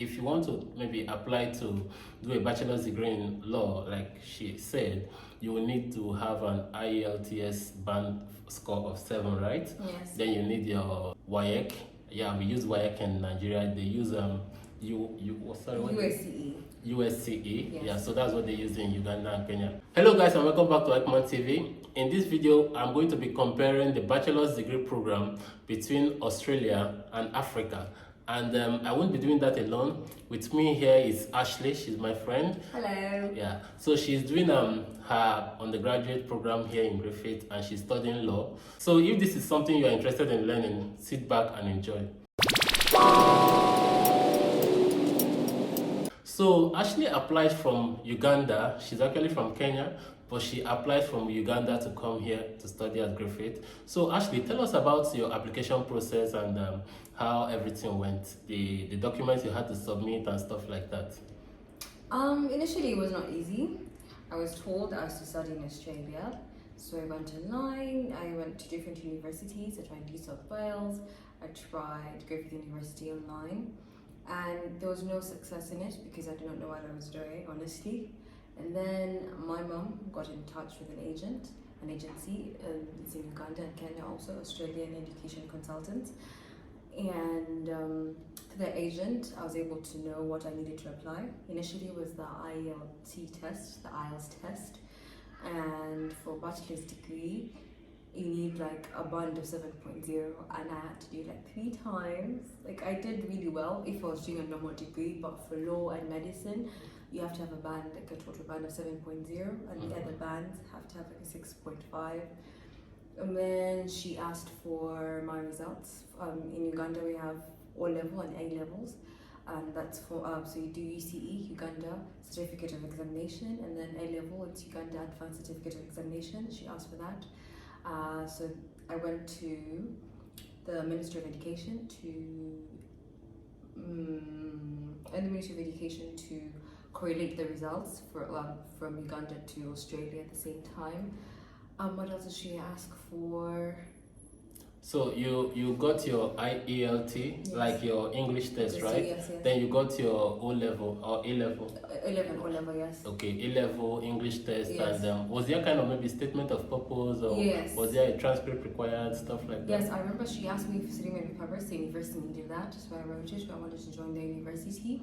If you want to maybe apply to do a bachelor's degree in law, like she said, you will need to have an IELTS band score of 7, right? Yes. Then you need your WAEC. Yeah, we use WAEC in Nigeria. They use USCE. USCE. Yes. Yeah, so that's what they use in Uganda and Kenya. Hello guys, and welcome back to Ekman TV. In this video, I'm going to be comparing the bachelor's degree program between Australia and Africa. And I won't be doing that alone. With me here is Ashely. She's my friend. Hello. Yeah. So she's doing her undergraduate program here in Griffith, and she's studying law. So if this is something you are interested in learning, sit back and enjoy. So Ashely applied from Uganda. She's actually from Kenya, but she applied from Uganda to come here to study at Griffith. So Ashely, tell us about your application process and how everything went, the documents you had to submit and stuff like that. Initially it was not easy. I was told I was to study in Australia. So I went online, I went to different universities. I tried New South Wales, I tried Griffith University online. And there was no success in it because I did not know what I was doing, honestly. And then my mom got in touch with an agency, it's in Uganda and Kenya also, Australian education consultants. And through the agent, I was able to know what I needed to apply. Initially it was the IELTS test, the IELTS test. And for bachelor's degree, you need like a band of 7.0, and I had to do like 3 times. Like I did really well if I was doing a normal degree, but for law and medicine, you have to have a band, like a total band of 7.0, and the other bands have to have like a 6.5. And then she asked for my results. In Uganda we have O-level and A-levels, and that's for so you do UCE, Uganda Certificate of Examination, and then A-level, it's Uganda Advanced Certificate of Examination. She asked for that. So I went to the Ministry of Education to correlate the results for from Uganda to Australia at the same time. What else did she ask for? So you got your IELT, yes, like your English test, yes, right? Yes. Then you got your O-level or A-level? O-level, yes. Okay, A-level English test, yes. And was there kind of maybe statement of purpose, or yes, was there a transcript required, stuff like that? Yes, I remember she asked me for statement of purpose. The university needed that, so I wrote it. I wanted to join the university.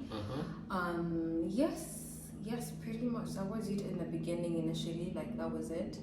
Yes, pretty much. That was it in the beginning initially, like that was it.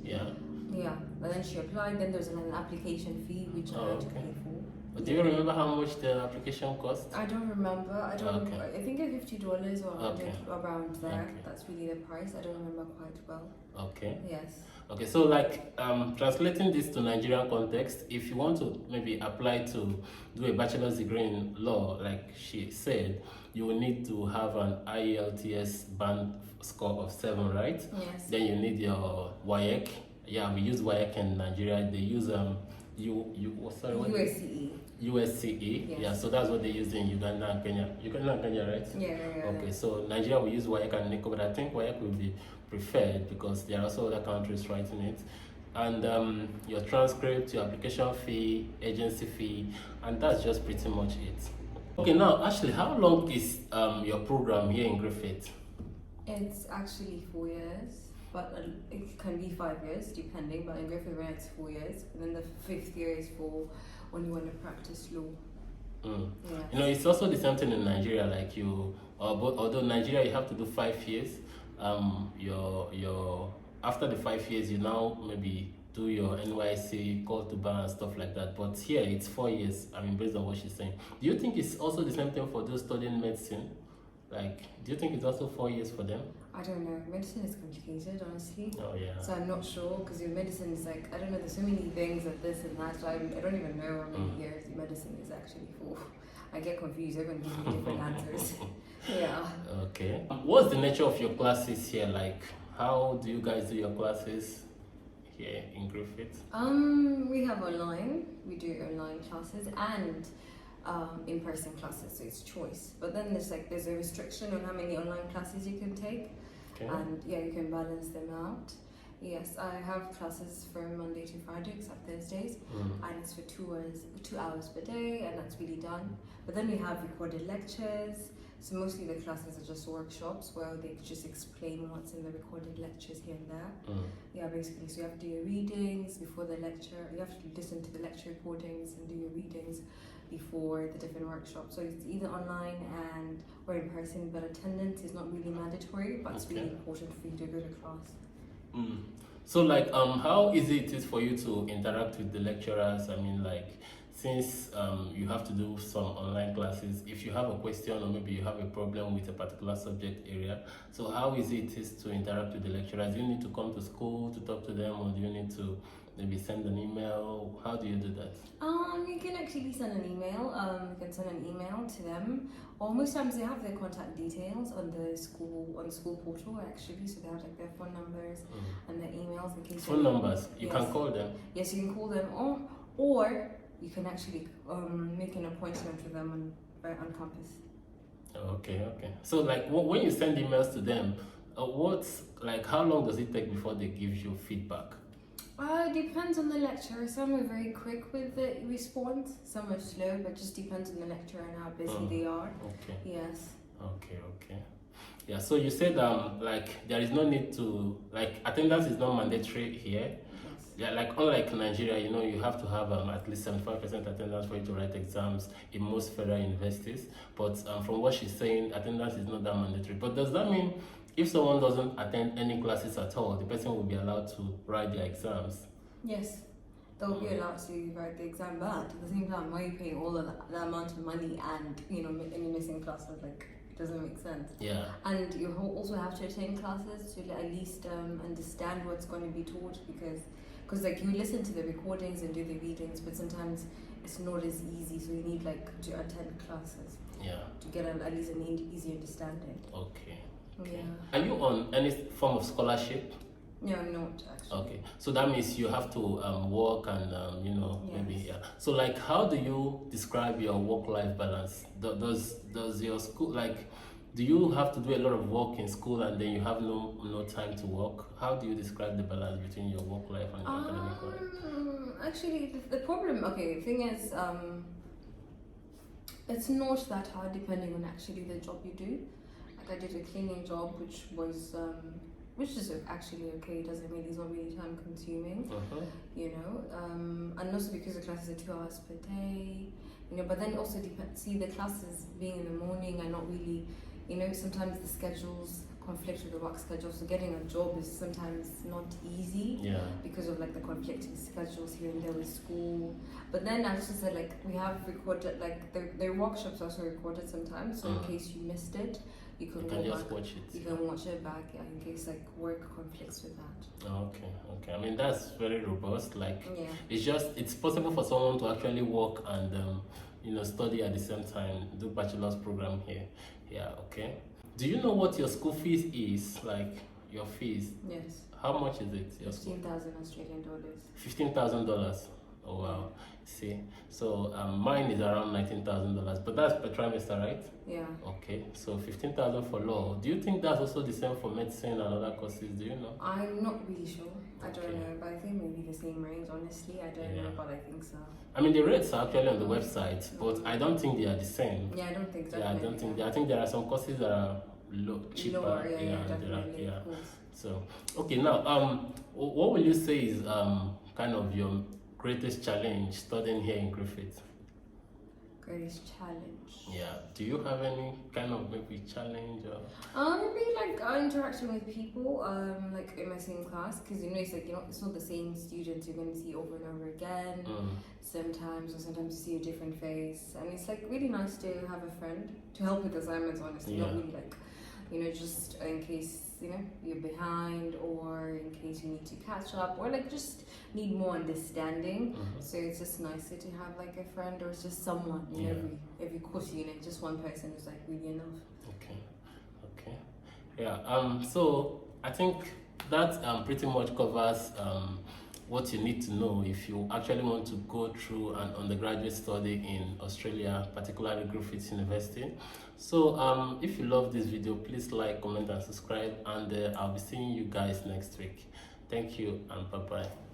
Yeah, but then she applied, then there's an application fee which I had to pay for. But do you remember how much the application cost? I don't remember. I think it's $50 or $100, around there. Okay. That's really the price. I don't remember quite well. Okay. Yes. Okay, so like translating this to Nigerian context, if you want to maybe apply to do a bachelor's degree in law, like she said, you will need to have an IELTS band score of 7, right? Yes. Then you need your WAEC. Yeah, we use WAEC in Nigeria. They use USCE. USCE. Yes. Yeah, so that's what they use in Uganda and Kenya. Uganda and Kenya, right? Yeah. Okay, so Nigeria we use WAEC and NICO, but I think WAEC will be preferred because there are also other countries writing it. And your transcript, your application fee, agency fee, and that's just pretty much it. Okay, now Ashely, how long is your program here in Griffith? It's actually 4 years, but it can be 5 years depending. But in Griffith, it's 4 years, and then the 5th year is for when you want to practice law. Yeah. You know, it's also the same thing in Nigeria. Like although Nigeria you have to do 5 years. Your after the 5 years, you now maybe do your NYC, call to bar and stuff like that. But here it's 4 years. I mean, based on what she's saying. Do you think it's also the same thing for those studying medicine? Like, do you think it's also 4 years for them? I don't know. Medicine is complicated, honestly. Oh yeah. So I'm not sure because your medicine is like, I don't know. There's so many things of this and that. So I don't even know how many years the medicine is actually for. I get confused. Everyone gives me different answers. Yeah. Okay. What's the nature of your classes here? Like, how do you guys do your classes here in Griffith? We have online. We do online classes and in-person classes, so it's choice. But then there's a restriction on how many online classes you can take. Okay. And yeah, you can balance them out. Yes, I have classes from Monday to Friday except Thursdays, and it's for 2 hours per day, and that's really done. But then we have recorded lectures, So mostly the classes are just workshops where they just explain what's in the recorded lectures here and there. Yeah, basically. So you have to do your readings before the lecture. You have to listen to the lecture recordings and do your readings before the different workshops. So it's either online and or in person, but attendance is not really mandatory, but it's really important for you to go to class. So like how easy it is for you to interact with the lecturers? I mean, like, since you have to do some online classes, if you have a question or maybe you have a problem with a particular subject area, so how easy it is to interact with the lecturers? Do you need to come to school to talk to them, or do you need to maybe send an email? How do you do that? You can actually send an email. You can send an email to them, or most times they have their contact details on the school portal actually. So they have like their phone numbers and their emails in case. Phone numbers. You can call them. Yes, you can call them, or you can actually make an appointment with them on campus. Okay. So like when you send emails to them, how long does it take before they give you feedback? It depends on the lecturer. Some are very quick with the response, some are slow, but just depends on the lecturer and how busy they are. Okay. Yes. Okay. Yeah, so you said like there is no need to, like, attendance is not mandatory here. Yes. Yeah, like unlike Nigeria, you have to have at least 75% attendance for you to write exams in most federal universities. But from what she's saying, attendance is not that mandatory. But does that mean if someone doesn't attend any classes at all, the person will be allowed to write their exams? Yes, they'll be allowed to write the exam, but at the same time, why are you paying all of that amount of money and any missing classes? Like, it doesn't make sense. Yeah. And you also have to attend classes to at least understand what's going to be taught, because like you listen to the recordings and do the readings, but sometimes it's not as easy, so you need like to attend classes. Yeah. To get at least an easy understanding. Okay. Yeah. Are you on any form of scholarship? No, I'm not actually. Okay, so that means you have to work and maybe So like, how do you describe your work-life balance? Does your school, like, do you have to do a lot of work in school and then you have no time to work? How do you describe the balance between your work life and your academic life? Actually, the problem. Okay, the thing is, it's not that hard depending on actually the job you do. Like, I did a cleaning job, which is actually okay. It's not really time consuming, and also because the classes are 2 hours per day, but then also the classes being in the morning are not really, sometimes the schedules conflict with the work schedule, so getting a job is sometimes not easy because of like the conflicting schedules here and there with school. But then I just said, like, we have recorded, like their workshops also recorded sometimes, so in case you missed it, you can just watch it. You can watch it back, in case like work conflicts with that. Okay. I mean, that's very robust. Like, it's possible for someone to actually work and study at the same time, do bachelor's program here. Yeah. Okay. Do you know what your school fees is? Like, your fees? Yes. How much is it? Your school? $15,000 Australian dollars. $15,000. Oh wow. See, so mine is around $19,000, but that's per trimester, right? Yeah. Okay, so 15,000 for law. Do you think that's also the same for medicine and other courses? Do you know? I'm not really sure. I don't know, but I think maybe the same range. Honestly, I don't know, but I think so. I mean, the rates are actually on the website, but I don't think they are the same. Yeah, I don't think so. Yeah, I don't think. I think there are some courses that are cheaper. Lower, definitely. Of course. So, okay, now, what will you say is kind of your greatest challenge studying here in Griffith? Greatest challenge. Yeah. Do you have any kind of maybe challenge or? Maybe like interaction with people, like in my same class, because it's like it's not the same students you're going to see over and over again. Sometimes you see a different face, and it's like really nice to have a friend to help with assignments. Honestly, not really like just in case you're behind, or in case you need to catch up, or like just need more understanding. So it's just nicer to have like a friend, or it's just someone in every course unit, just one person is like really enough. Okay. Yeah. So I think that pretty much covers what you need to know if you actually want to go through an undergraduate study in Australia, particularly Griffith University. So if you love this video, please like, comment and subscribe, and I'll be seeing you guys next week. Thank you and bye-bye.